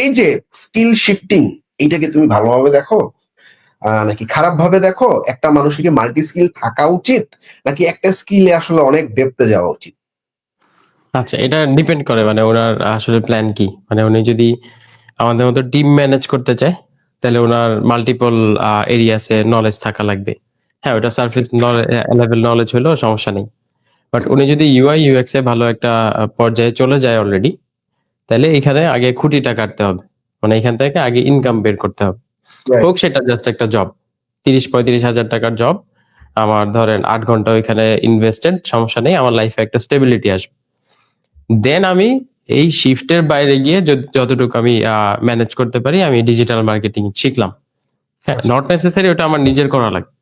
এই যে skill shifting, এইটাকে তুমি ভালোভাবে দেখো নাকি খারাপ ভাবে দেখো? একটা মানুষের কি মাল্টি স্কিল থাকা উচিত, নাকি একটা স্কিলে আসলে অনেক ডেপথে যাওয়া উচিত? আচ্ছা, এটা ডিপেন্ড করে মানে ওনার আসলে প্ল্যান কি। মানে উনি যদি আমাদের মতো টিম ম্যানেজ করতে চায়, তাহলে উনার মাল্টিপল এরিয়াসে নলেজ থাকা লাগবে। হ্যাঁ, ওটা সারফেস লেভেল নলেজ হলেও সমস্যা নেই। বাট উনি যদি ইউআই ইউএক্স এ ভালো একটা পর্যায়ে চলে যায় অলরেডি, তাহলে এখানে আগে খুঁটিটা কাটতে হবে। মানে এখান থেকে আগে ইনকাম বের করতে হবে। রাইট। হোক সেটা জাস্ট একটা জব। ৩০-৩৫ হাজার টাকার জব। আমার ধরেন ৮ ঘন্টা ওইখানে ইনভেস্টেড, সমস্যা নেই। আমার লাইফে একটা স্টেবিলিটি আসবে। দেন আমি এই শিফটের বাইরে গিয়ে যতটুকু আমি ম্যানেজ করতে পারি, আমি ডিজিটাল মার্কেটিং শিখলাম। হ্যাঁ, আচ্ছা। নট নেসেসারি ওটা আমার নিজের করা লাগবে।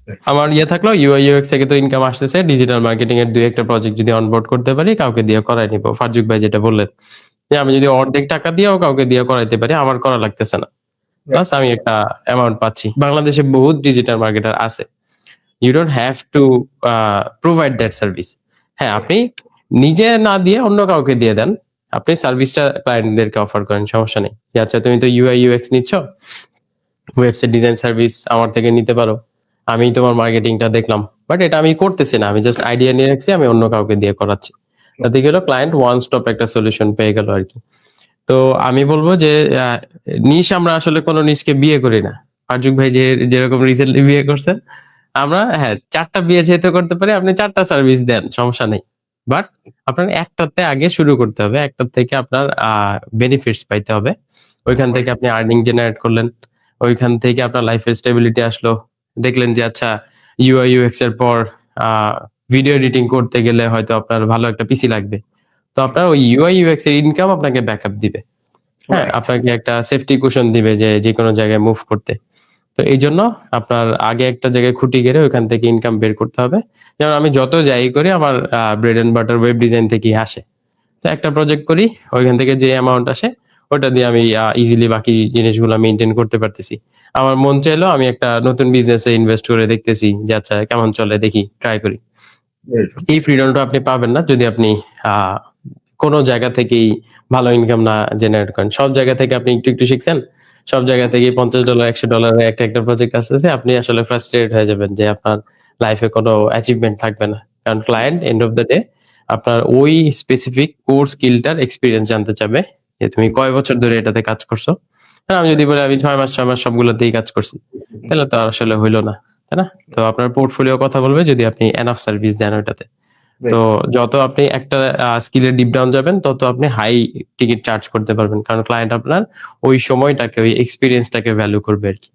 রাইট। আমার থাকলো ইউআই ইউএক্স থেকে তো ইনকাম আসতেছে, ডিজিটাল মার্কেটিং এর ২-১ টা প্রজেক্ট যদি অনবোর্ড করতে পারি, কাউকে দিয়ে করায় নিব। ফারজুক ভাই যেটা বললেন, যে আমি যদি অর্ধেক টাকা দিয়েও কাউকে দিয়ে করাইতে পারি, আমার করা লাগতেছে না। রাইট। প্লাস আমি একটা অ্যামাউন্ট পাচ্ছি। বাংলাদেশে বহুত ডিজিটাল মার্কেটার আছে। You don't have to provide that service. হ্যাঁ, আপনি নিজে না দিয়ে অন্য কাউকে দিয়ে দেন। আপনি সার্ভিসটা ক্লায়েন্টদেরকে অফার করেন, সমস্যা নেই। যে আচ্ছা তুমি তো ইউআই ইউএক্স নিচ্ছ, ওয়েবসাইট ডিজাইন সার্ভিস আমার থেকে নিতে পারো। আমি তোমার মার্কেটিংটা দেখলাম। বাট এটা আমি করতেছি না। আমি জাস্ট আইডিয়া নিয়ে রাখছি, আমি অন্য কাউকে দিয়ে করাচ্ছি। তাতে কি হলো, ক্লায়েন্ট ওয়ান স্টপ একটা সলিউশন পেয়ে গেল আরকি। তো আমি বলব যে আ নিশ আমরা আসলে কোন নিশকে বিয়ে করি না। ফারজুক ভাই যেরকম রিসেন্টলি বিয়ে করছেন, আমরা হ্যাঁ ৪ টা বিয়ে যেহেতু করতে পারি, আপনি ৪ টা সার্ভিস দেন, সমস্যা নেই। বাট আপনার একটাতে আগে শুরু করতে হবে। একটার থেকে আপনার বেনিফিটস পাইতে হবে। ওইখান থেকে আপনি আর্নিং জেনারেট করলেন। ওইখান থেকে আপনার লাইফে স্টেবিলিটি আসলো। দেখলেন যে আচ্ছা UI UX এর পর আ ভিডিও এডিটিং করতে গেলে হয়তো আপনার ভালো একটা পিসি লাগবে। তো আপনার ওই UI UX এর ইনকাম আপনাকে ব্যাকআপ দিবে। হ্যাঁ, রাইট। আপনাকে একটা সেফটি কুশন দিবে যে যেকোনো জায়গায় মুভ করতে। তো এইজন্য আপনার আগে একটা জায়গায় খুঁটি গেড়ে ওইখান থেকে ইনকাম বের করতে হবে। যেমন আমি যত যাই করি আমার bread and butter web design থেকেই আসে। তো একটা প্রজেক্ট করি, ওইখান থেকে যে অ্যামাউন্ট আসে ওটা দিয়ে আমি ইজিলি বাকি জিনিসগুলা মেইনটেইন করতে পারতেছি। আমার মন চাইলো আমি একটা নতুন বিজনেসে ইনভেস্ট করে দেখতেছি যে আচ্ছা কেমন চলে দেখি, ট্রাই করি। Very true. এই ফ্রিডমটা আপনি পাবেন না যদি আপনি আ কোন জায়গা থেকেই ভালো ইনকাম না জেনারেট করেন। সব জায়গা থেকে আপনি একটু শিখছেন। সব জায়গা থেকেই $৫০ $১০০ এ একটা প্রজেক্ট আসতেছে। আপনি আসলে ফ্রাস্ট্রেটেড হয়ে যাবেন যে আপনার লাইফে কোন অ্যাচিভমেন্ট থাকবে না। কারণ client end of the day আপনার ওই স্পেসিফিক কোর স্কিলটার এক্সপেরিয়েন্স জানতে চাবে। যে তুমি কয় বছর ধরে এটাতে কাজ করছো? আর আমি যদি বলি আমি ৬ মাস সবগুলোতেই কাজ করছি। তাহলে তো আর আসলে হইল না। তাই না? তো আপনার পোর্টফোলিও কথা বলবে যদি আপনি এনাফ সার্ভিস দেন ওইটাতে। তো ভেরি যত আপনি একটা স্কিল এ ডিপ ডাউন যাবেন তত আপনি হাই টিকেট চার্জ করতে পারবেন। কারণ ক্লায়েন্ট আপনার ওই সময়টাকে, ওই এক্সপেরিয়েন্স টাকে ভ্যালু করবে আরকি।